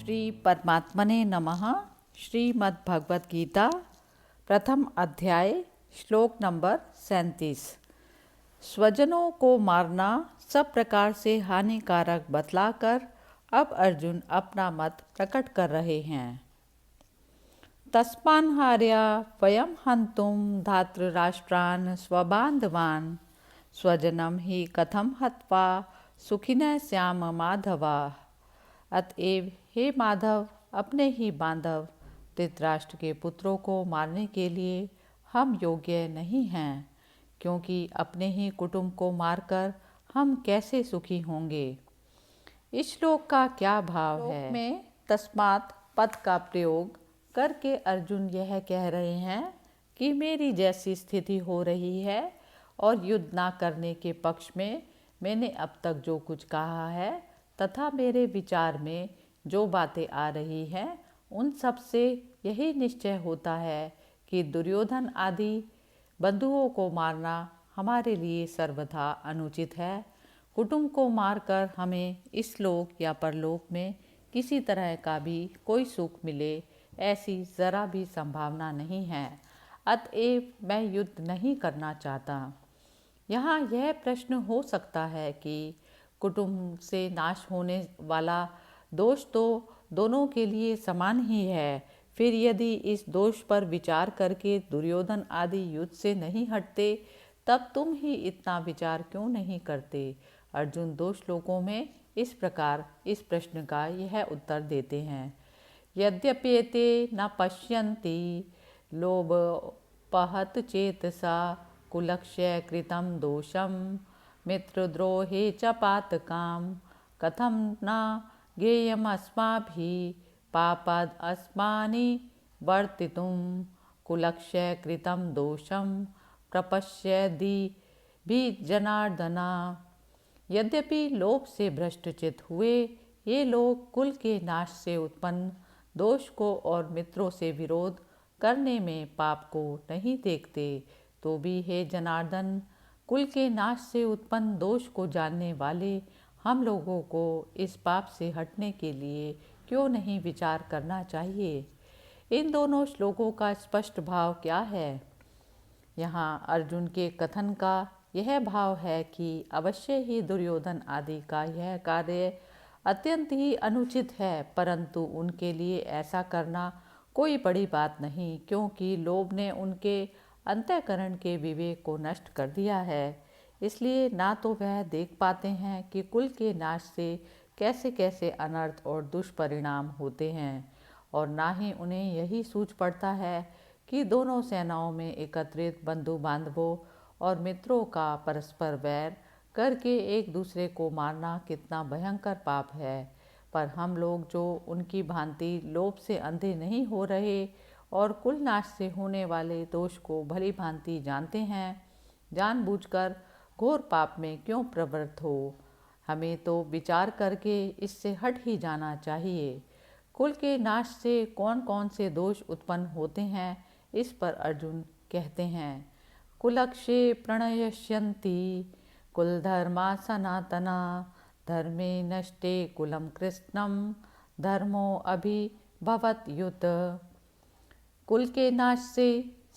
श्री परमात्मने नमः। श्रीमद् भगवत गीता प्रथम अध्याय श्लोक नंबर 37। स्वजनों को मारना सब प्रकार से हानिकारक बतलाकर अब अर्जुन अपना मत प्रकट कर रहे हैं। तस्मान्हार्या वयं हन्तुं धातृराष्ट्रान् स्वबान्धवान् स्वजनं हि कथं हत्वा सुखिनः स्याम माधवा। अतएव हे माधव, अपने ही बांधव धृतराष्ट्र के पुत्रों को मारने के लिए हम योग्य नहीं हैं, क्योंकि अपने ही कुटुंब को मारकर हम कैसे सुखी होंगे। इस श्लोक का क्या भाव है? में तस्मात् पद का प्रयोग करके अर्जुन यह कह रहे हैं कि मेरी जैसी स्थिति हो रही है और युद्ध ना करने के पक्ष में मैंने अब तक जो कुछ कहा है तथा मेरे विचार में जो बातें आ रही हैं, उन सब से यही निश्चय होता है कि दुर्योधन आदि बंधुओं को मारना हमारे लिए सर्वथा अनुचित है। कुटुंब को मारकर हमें इस लोक या परलोक में किसी तरह का भी कोई सुख मिले, ऐसी जरा भी संभावना नहीं है। अतएव मैं युद्ध नहीं करना चाहता। यहाँ यह प्रश्न हो सकता है कि कुटुंब से नाश होने वाला दोष तो दोनों के लिए समान ही है। फिर यदि इस दोष पर विचार करके दुर्योधन आदि युद्ध से नहीं हटते, तब तुम ही इतना विचार क्यों नहीं करते। अर्जुन दो श्लोकों में इस प्रकार इस प्रश्न का यह उत्तर देते हैं। यद्यप्येते न पश्यन्ति लोभोपहत चेतसा कुलक्षय कृतं दोषं मित्रद्रोहे च पातकाम कथं न ज्ञेयमस्माभिः पापाद् अस्मानि वर्तितुं कुलक्षय कृतं दोषं प्रपश्यदि भी जनार्दना। यद्यपि लोभ से भ्रष्टचित हुए ये लोग कुल के नाश से उत्पन्न दोष को और मित्रों से विरोध करने में पाप को नहीं देखते, तो भी हे जनार्दन, कुल के नाश से उत्पन्न दोष को जानने वाले हम लोगों को इस पाप से हटने के लिए क्यों नहीं विचार करना चाहिए। इन दोनों श्लोकों का स्पष्ट भाव क्या है? यहाँ अर्जुन के कथन का यह भाव है कि अवश्य ही दुर्योधन आदि का यह कार्य अत्यंत ही अनुचित है, परंतु उनके लिए ऐसा करना कोई बड़ी बात नहीं, क्योंकि लोभ ने उनके अंतःकरण के विवेक को नष्ट कर दिया है। इसलिए ना तो वह देख पाते हैं कि कुल के नाश से कैसे कैसे अनर्थ और दुष्परिणाम होते हैं, और ना ही उन्हें यही सूझ पड़ता है कि दोनों सेनाओं में एकत्रित बंधु बांधवों और मित्रों का परस्पर वैर करके एक दूसरे को मारना कितना भयंकर पाप है। पर हम लोग जो उनकी भांति लोभ से अंधे नहीं हो रहे और कुल नाश से होने वाले दोष को भली भांति जानते हैं, जानबूझकर घोर पाप में क्यों प्रवृत्त हो। हमें तो विचार करके इससे हट ही जाना चाहिए। कुल के नाश से कौन कौन से दोष उत्पन्न होते हैं, इस पर अर्जुन कहते हैं। कुलक्षे प्रणयष्यन्ति कुलधर्मा सनातना धर्मे नष्टे कुलं कृष्णं धर्मो अभिभवत्युत। कुल के नाश से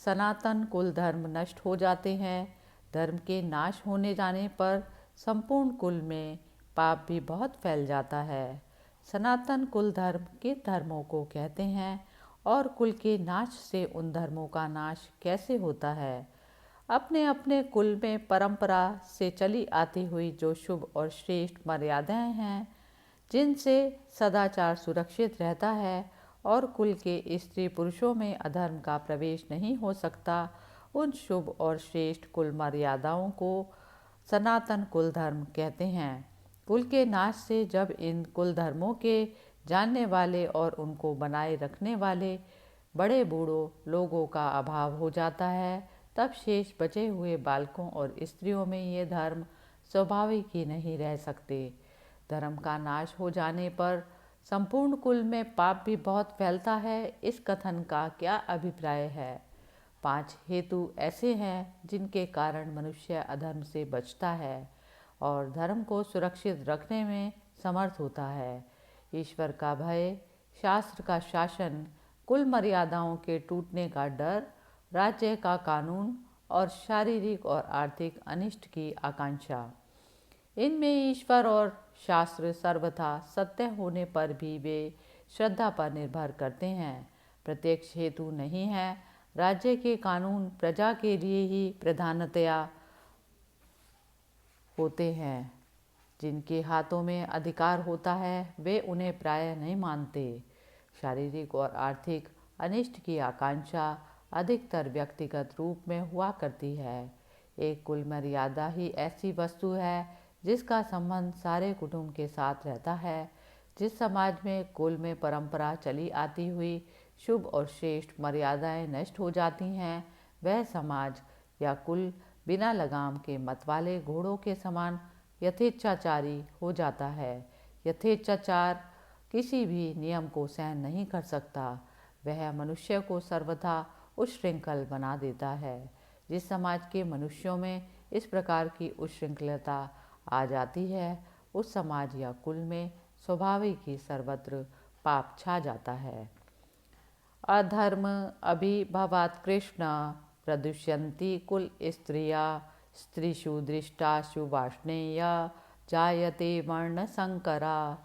सनातन कुल धर्म नष्ट हो जाते हैं। धर्म के नाश होने जाने पर संपूर्ण कुल में पाप भी बहुत फैल जाता है। सनातन कुल धर्म किन धर्मों को कहते हैं और कुल के नाश से उन धर्मों का नाश कैसे होता है? अपने अपने कुल में परंपरा से चली आती हुई जो शुभ और श्रेष्ठ मर्यादाएं हैं, जिनसे सदाचार सुरक्षित रहता है और कुल के स्त्री पुरुषों में अधर्म का प्रवेश नहीं हो सकता, उन शुभ और श्रेष्ठ कुल मर्यादाओं को सनातन कुल धर्म कहते हैं। कुल के नाश से जब इन कुल धर्मों के जानने वाले और उनको बनाए रखने वाले बड़े बूढ़ों लोगों का अभाव हो जाता है, तब शेष बचे हुए बालकों और स्त्रियों में ये धर्म स्वाभाविक ही नहीं रह सकते। धर्म का नाश हो जाने पर संपूर्ण कुल में पाप भी बहुत फैलता है। इस कथन का क्या अभिप्राय है? 5 हेतु ऐसे हैं जिनके कारण मनुष्य अधर्म से बचता है और धर्म को सुरक्षित रखने में समर्थ होता है। ईश्वर का भय, शास्त्र का शासन, कुल मर्यादाओं के टूटने का डर, राज्य का कानून और शारीरिक और आर्थिक अनिष्ट की आकांक्षा। इनमें ईश्वर और शास्त्र सर्वथा सत्य होने पर भी वे श्रद्धा पर निर्भर करते हैं, प्रत्यक्ष हेतु नहीं है। राज्य के कानून प्रजा के लिए ही प्रधानतया होते हैं। जिनके हाथों में अधिकार होता है वे उन्हें प्रायः नहीं मानते। शारीरिक और आर्थिक अनिष्ट की आकांक्षा अधिकतर व्यक्तिगत रूप में हुआ करती है। एक कुल मर्यादा ही ऐसी वस्तु है जिसका संबंध सारे कुटुंब के साथ रहता है। जिस समाज में कुल में परंपरा चली आती हुई शुभ और श्रेष्ठ मर्यादाएं नष्ट हो जाती हैं, वह समाज या कुल बिना लगाम के मतवाले घोड़ों के समान यथेच्छाचारी हो जाता है। यथेच्छाचार किसी भी नियम को सहन नहीं कर सकता। वह मनुष्य को सर्वथा उच्छृंखल बना देता है। जिस समाज के मनुष्यों में इस प्रकार की उच्छृंखलता आ जाती है, उस समाज या कुल में स्वाभाविक ही सर्वत्र पाप छा जाता है। अधर्म अभिभवात् कृष्ण प्रदुष्यन्ति कुल स्त्रिया स्त्रीषु दृष्टाशु वार्ष्णेय जायते वर्ण संकरा।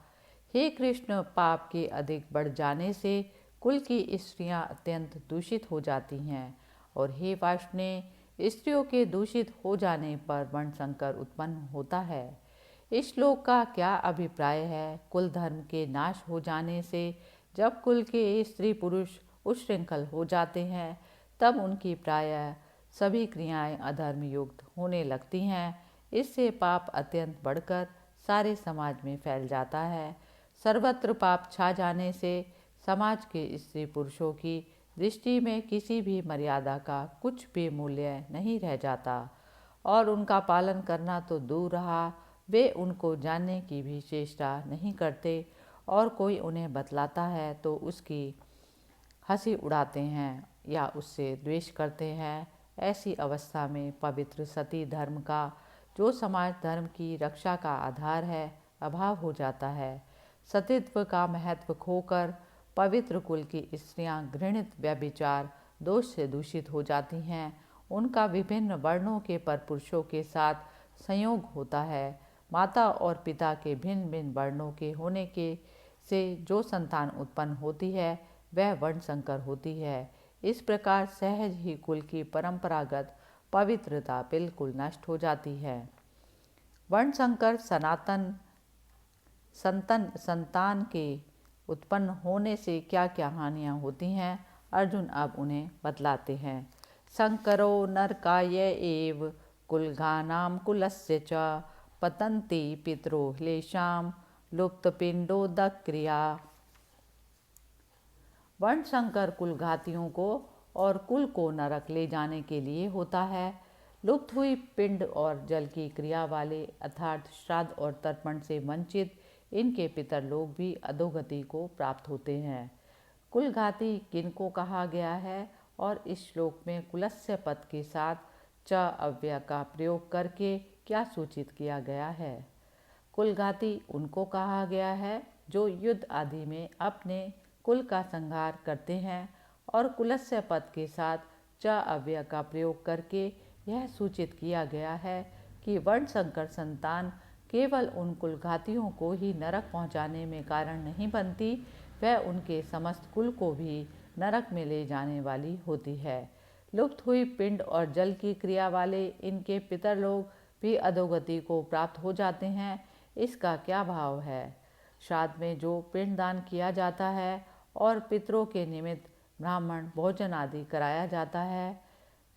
हे कृष्ण, पाप के अधिक बढ़ जाने से कुल की स्त्रियां अत्यंत दूषित हो जाती हैं, और हे वार्ष्णेय, स्त्रियों के दूषित हो जाने पर वर्ण संकर उत्पन्न होता है। इस श्लोक का क्या अभिप्राय है? कुल धर्म के नाश हो जाने से जब कुल के स्त्री पुरुष उच्छृंखल हो जाते हैं, तब उनकी प्रायः सभी क्रियाएं अधर्म युक्त होने लगती हैं। इससे पाप अत्यंत बढ़कर सारे समाज में फैल जाता है। सर्वत्र पाप छा जाने से समाज के स्त्री पुरुषों की दृष्टि में किसी भी मर्यादा का कुछ भी मूल्य नहीं रह जाता, और उनका पालन करना तो दूर रहा, वे उनको जानने की भी चेष्टा नहीं करते, और कोई उन्हें बतलाता है तो उसकी हंसी उड़ाते हैं या उससे द्वेष करते हैं। ऐसी अवस्था में पवित्र सती धर्म का, जो समाज धर्म की रक्षा का आधार है, अभाव हो जाता है। सतीत्व का महत्व खोकर पवित्र कुल की स्त्रियां घृणित व्यभिचार दोष से दूषित हो जाती हैं। उनका विभिन्न वर्णों के परपुरुषों के साथ संयोग होता है। माता और पिता के भिन्न भिन्न वर्णों के होने के से जो संतान उत्पन्न होती है वह वर्ण संकर होती है। इस प्रकार सहज ही कुल की परंपरागत पवित्रता बिल्कुल नष्ट हो जाती है। वर्ण संकर संतान के उत्पन्न होने से क्या क्या हानियां होती हैं, अर्जुन अब उन्हें बतलाते हैं। संकरो नरकाय एव कुलघानां कुलस्य च पतन्ति पितरो ह्लेषां लुप्तपिंडोदक्रिया। वर्ण संकर कुल घातियों को और कुल को नरक ले जाने के लिए होता है। लुप्त हुई पिंड और जल की क्रिया वाले अर्थात श्राद्ध और तर्पण से वंचित इनके पितर लोग भी अधोगति को प्राप्त होते हैं। कुलघाती किनको कहा गया है, और इस श्लोक में कुलस्य पद के साथ च अव्यय का प्रयोग करके क्या सूचित किया गया है? कुलघाती उनको कहा गया है जो युद्ध आदि में अपने कुल का संहार करते हैं, और कुलस्य पद के साथ च अव्यय का प्रयोग करके यह सूचित किया गया है कि वर्ण संकर संतान केवल उन कुलघातियों को ही नरक पहुंचाने में कारण नहीं बनती, वह उनके समस्त कुल को भी नरक में ले जाने वाली होती है। लुप्त हुई पिंड और जल की क्रिया वाले इनके पितर लोग भी अधोगति को प्राप्त हो जाते हैं। इसका क्या भाव है? श्राद्ध में जो पिंडदान किया जाता है और पितरों के निमित्त ब्राह्मण भोजन आदि कराया जाता है,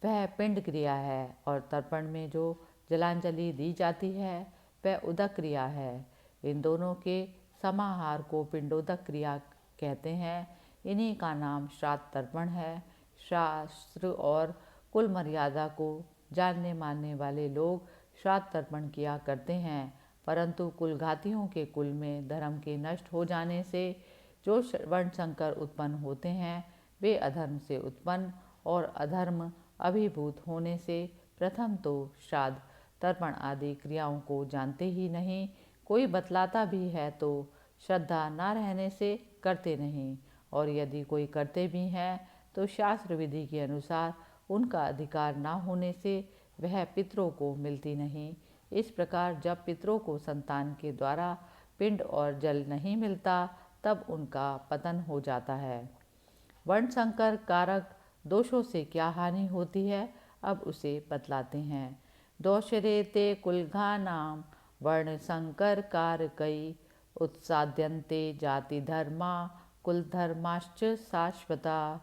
वह पिंड क्रिया है, और तर्पण में जो जलांजलि दी जाती है वह उदक क्रिया है। इन दोनों के समाहार को पिंडोदक क्रिया कहते हैं। इन्हीं का नाम श्राद्ध तर्पण है। शास्त्र और कुल मर्यादा को जानने मानने वाले लोग श्राद्ध तर्पण किया करते हैं, परंतु कुलघातियों के कुल में धर्म के नष्ट हो जाने से जो वर्ण संकर उत्पन्न होते हैं, वे अधर्म से उत्पन्न और अधर्म अभिभूत होने से प्रथम तो श्राद्ध तर्पण आदि क्रियाओं को जानते ही नहीं, कोई बतलाता भी है तो श्रद्धा न रहने से करते नहीं, और यदि कोई करते भी हैं तो शास्त्र विधि के अनुसार उनका अधिकार न होने से वह पितरों को मिलती नहीं। इस प्रकार जब पितरों को संतान के द्वारा पिंड और जल नहीं मिलता तब उनका पतन हो जाता है। वर्ण संकर कारक दोषों से क्या हानि होती है, अब उसे बतलाते हैं। दोषरेते कुलघानाम वर्ण संकर कारकई उत्साद्यन्ते जाति धर्मा कुल धर्माश्च शाश्वता।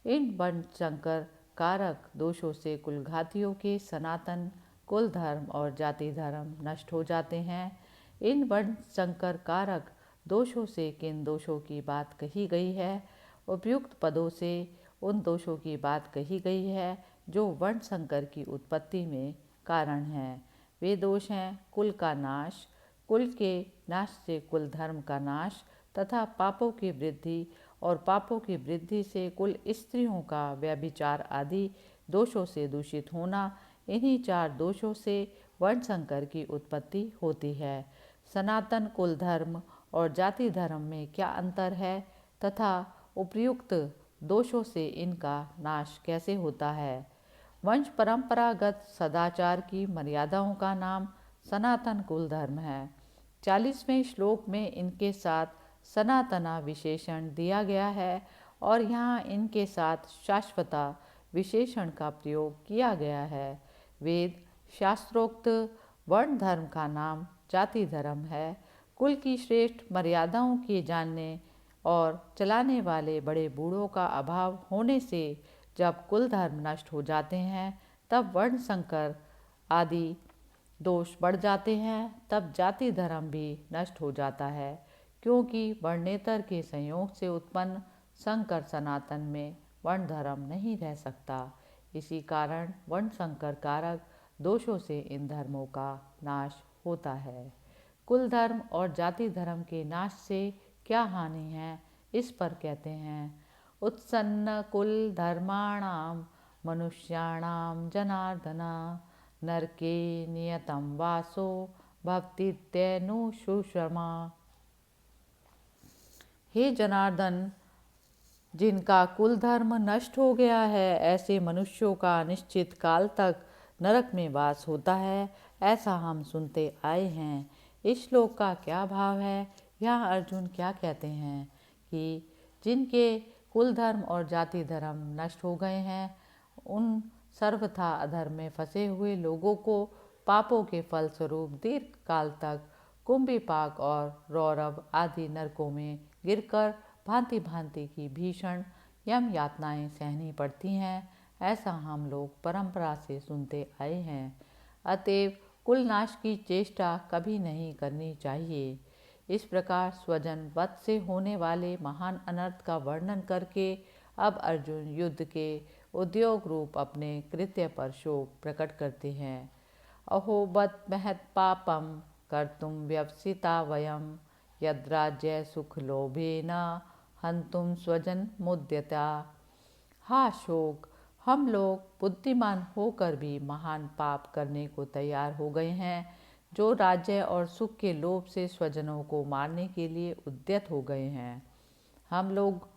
इन वर्ण संकर कारक दोषों से कुलघातियों के सनातन कुल धर्म और जाति धर्म नष्ट हो जाते हैं। इन वर्ण संकर कारक दोषों से किन दोषों की बात कही गई है? उपयुक्त पदों से उन दोषों की बात कही गई है जो वर्ण संकर की उत्पत्ति में कारण हैं। वे दोष हैं कुल का नाश, कुल के नाश से कुल धर्म का नाश तथा पापों की वृद्धि, और पापों की वृद्धि से कुल स्त्रियों का व्यभिचार आदि दोषों से दूषित होना। इन्हीं चार दोषों से वर्ण संकर की उत्पत्ति होती है। सनातन कुल धर्म और जाति धर्म में क्या अंतर है तथा उपयुक्त दोषों से इनका नाश कैसे होता है? वंश परंपरागत सदाचार की मर्यादाओं का नाम सनातन कुल धर्म है। 40वें श्लोक में इनके साथ सनातना विशेषण दिया गया है और यहाँ इनके साथ शाश्वता विशेषण का प्रयोग किया गया है। वेद शास्त्रोक्त वर्ण धर्म का नाम जाति धर्म है। कुल की श्रेष्ठ मर्यादाओं के जानने और चलाने वाले बड़े बूढ़ों का अभाव होने से जब कुल धर्म नष्ट हो जाते हैं तब वर्ण संकर आदि दोष बढ़ जाते हैं, तब जाति धर्म भी नष्ट हो जाता है, क्योंकि वर्णेतर के संयोग से उत्पन्न संकर सनातन में वर्ण धर्म नहीं रह सकता। इसी कारण वर्ण संकर कारक दोषों से इन धर्मों का नाश होता है। कुल धर्म और जाति धर्म के नाश से क्या हानि है, इस पर कहते हैं। उत्सन्न कुल धर्माणाम मनुष्याणाम जनार्दना नरके नियतम वासो भक्तित्यनुशुश्रमा। हे जनार्दन, जिनका कुल धर्म नष्ट हो गया है ऐसे मनुष्यों का निश्चित काल तक नरक में वास होता है, ऐसा हम सुनते आए हैं। इस श्लोक का क्या भाव है? यहाँ अर्जुन क्या कहते हैं कि जिनके कुल धर्म और जाति धर्म नष्ट हो गए हैं, उन सर्वथा अधर्म में फंसे हुए लोगों को पापों के फलस्वरूप दीर्घ काल तक कुंभीपाक और रौरव आदि नरकों में गिरकर भांति भांति की भीषण यम यातनाएं सहनी पड़ती हैं, ऐसा हम लोग परंपरा से सुनते आए हैं। अतएव कुल नाश की चेष्टा कभी नहीं करनी चाहिए। इस प्रकार स्वजन वध से होने वाले महान अनर्थ का वर्णन करके अब अर्जुन युद्ध के उद्योग रूप अपने कृत्य पर शोक प्रकट करते हैं। अहो बत महत् पापम कर्तुम व्यवसिता वयम यद्राज्य सुख लोभेन हंतुम स्वजन मुद्यता। हा शोक, हम लोग बुद्धिमान होकर भी महान पाप करने को तैयार हो गए हैं, जो राज्य और सुख के लोभ से स्वजनों को मारने के लिए उद्यत हो गए हैं। हम लोग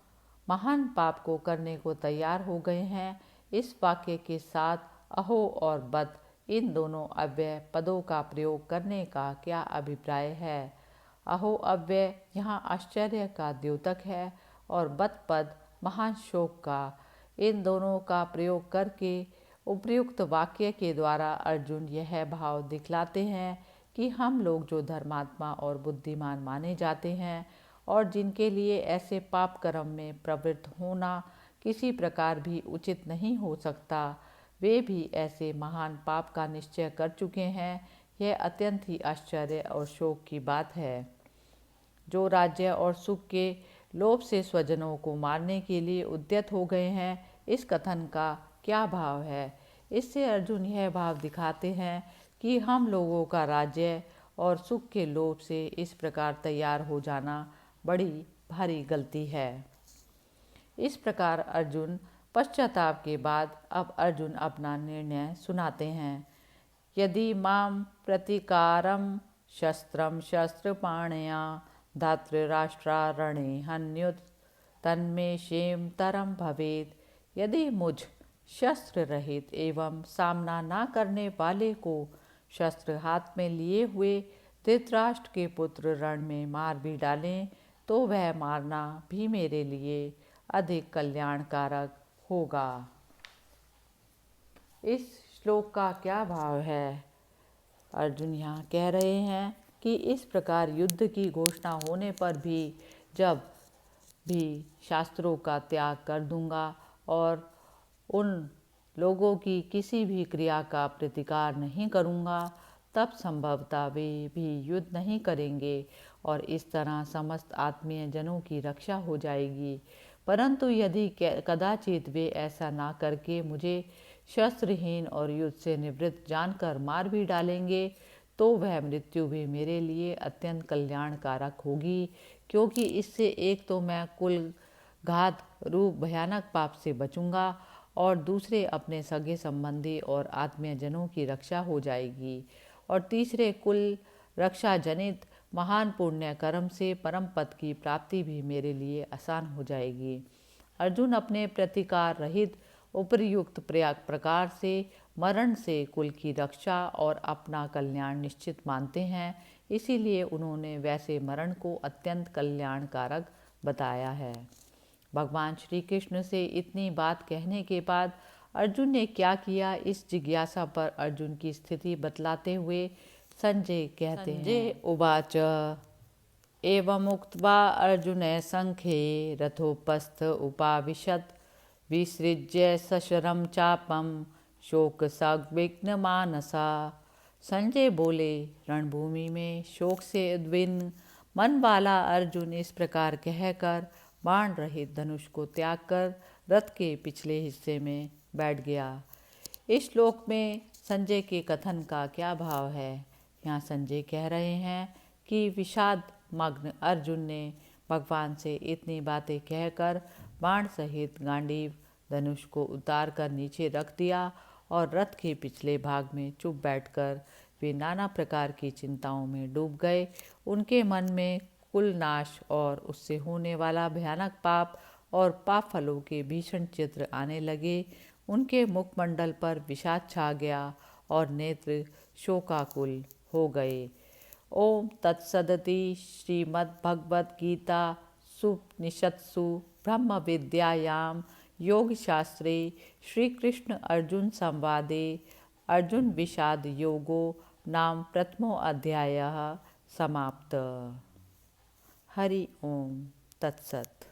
महान पाप को करने को तैयार हो गए हैं। इस वाक्य के साथ अहो और बत इन दोनों अव्यय पदों का प्रयोग करने का क्या अभिप्राय है? अहो अव्यय यहाँ आश्चर्य का द्योतक है और बत पद महान शोक का। इन दोनों का प्रयोग करके उपयुक्त वाक्य के द्वारा अर्जुन यह भाव दिखलाते हैं कि हम लोग जो धर्मात्मा और बुद्धिमान माने जाते हैं और जिनके लिए ऐसे पाप कर्म में प्रवृत्त होना किसी प्रकार भी उचित नहीं हो सकता, वे भी ऐसे महान पाप का निश्चय कर चुके हैं। यह अत्यंत ही आश्चर्य और शोक की बात है। जो राज्य और सुख के लोभ से स्वजनों को मारने के लिए उद्यत हो गए हैं, इस कथन का क्या भाव है? इससे अर्जुन यह भाव दिखाते हैं कि हम लोगों का राज्य और सुख के लोभ से इस प्रकार तैयार हो जाना बड़ी भारी गलती है। इस प्रकार अर्जुन पश्चाताप के बाद अब अर्जुन अपना निर्णय सुनाते हैं। यदि माम प्रतिकारम शस्त्रम शस्त्रपाणया धातृराष्ट्रारणे हन्युत तन्मे क्षेम तरम भवेद। यदि मुझ शस्त्र रहित एवं सामना न करने वाले को शस्त्र हाथ में लिए हुए धृतराष्ट्र के पुत्र रण में मार भी डालें तो वह मारना भी मेरे लिए अधिक कल्याणकारक होगा। इस श्लोक का क्या भाव है? अर्जुन यहाँ कह रहे हैं कि इस प्रकार युद्ध की घोषणा होने पर भी जब भी शास्त्रों का त्याग कर दूंगा और उन लोगों की किसी भी क्रिया का प्रतिकार नहीं करूंगा, तब संभवतः वे भी युद्ध नहीं करेंगे और इस तरह समस्त आत्मीय जनों की रक्षा हो जाएगी। परंतु यदि कदाचित वे ऐसा ना करके मुझे शस्त्रहीन और युद्ध से निवृत्त जानकर मार भी डालेंगे तो वह मृत्यु भी मेरे लिए अत्यंत कल्याणकारक होगी, क्योंकि इससे एक तो मैं कुल घात रूप भयानक पाप से बचूंगा और दूसरे अपने सगे संबंधी और आत्मीय जनों की रक्षा हो जाएगी और तीसरे कुल रक्षा जनित महान पुण्य कर्म से परम पद की प्राप्ति भी मेरे लिए आसान हो जाएगी। अर्जुन अपने प्रतिकार रहित उपर्युक्त प्रकार से मरण से कुल की रक्षा और अपना कल्याण निश्चित मानते हैं, इसीलिए उन्होंने वैसे मरण को अत्यंत कल्याणकारक बताया है। भगवान श्री कृष्ण से इतनी बात कहने के बाद अर्जुन ने क्या किया, इस जिज्ञासा पर अर्जुन की स्थिति बतलाते हुए संजय कहते हैं। संजय उवाच एवं उक्त्वा अर्जुनः संख्ये रथोपस्थ उपाविशत् विसृज्य सशरम चापम शोक संविघ्न मानसा। संजय बोले, रणभूमि में शोक से उद्विग्न मन वाला अर्जुन इस प्रकार कहकर बाण रहित धनुष को त्याग कर रथ के पिछले हिस्से में बैठ गया। इस श्लोक में संजय के कथन का क्या भाव है? यहाँ संजय कह रहे हैं कि विषाद मग्न अर्जुन ने भगवान से इतनी बातें कहकर बाण सहित गांडीव धनुष को उतार कर नीचे रख दिया और रथ के पिछले भाग में चुप बैठकर वे नाना प्रकार की चिंताओं में डूब गए। उनके मन में कुल नाश और उससे होने वाला भयानक पाप और पाप फलों के भीषण चित्र आने लगे। उनके मुखमंडल पर विषाद छा गया और नेत्र शोकाकुल हो गए। ओम तत्सदिति श्रीमद्भगवद्गीता सुपनिषत्सु ब्रह्म विद्यायां योग शास्त्रे श्री कृष्ण अर्जुन संवादे अर्जुन विषाद योगो नाम प्रथमो अध्यायः समाप्त। हरि ओम तत्सत्।